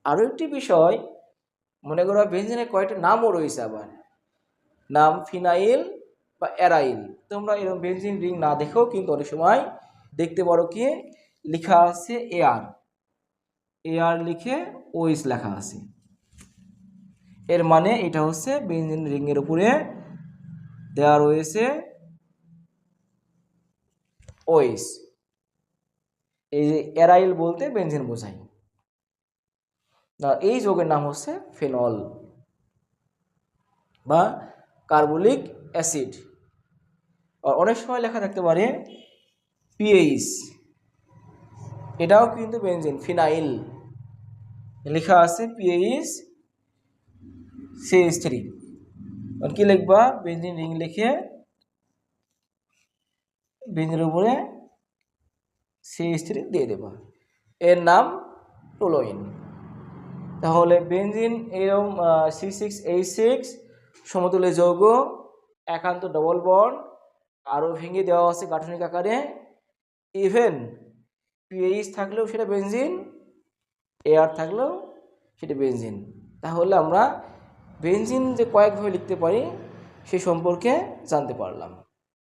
আরও একটি বিষয়, মনে করো বেনজিনের কয়েকটা নামও রয়েছে, আবার নাম ফিনাইল বা অ্যারাইল। তোমরা এরকম বেনজিন রিং না দেখেও কিন্তু অনেক সময় দেখতে পারো কি লেখা আছে এআর, এআর লিখে ওইস লেখা আছে। এর মানে এটা হচ্ছে বেনজিন রিংয়ের উপরে দেওয়া রয়েছে ওইস। এই যে অ্যারাইল বলতে বেনজিন বোঝায়। এই যৌগের নাম হচ্ছে ফেনল বা কার্বলিক অ্যাসিড। আর অনেক সময় লেখা থাকতে পারে পিএইচ, এটাও কিন্তু বেনজিন ফিনাইল, লেখা আছে পিএইচ CH3। আর কি লিখবা, বেনজিন রিং লিখে বেনজিনের উপরে CH3 দিয়ে দেবা, এর নাম টোলোইন। তাহলে বেনজিন এরকম C6H6 সমতুল্য যৌগ, একান্ত ডবল বন্ড, আরও ভেঙে দেওয়া আছে গাঠনিক আকারে। ইভেন পিএইচ থাকলেও সেটা বেনজিন, এআর থাকলেও সেটা বেনজিন। তাহলে আমরা বেনজিন যে কয়েকভাবে লিখতে পারি সে সম্পর্কে জানতে পারলাম।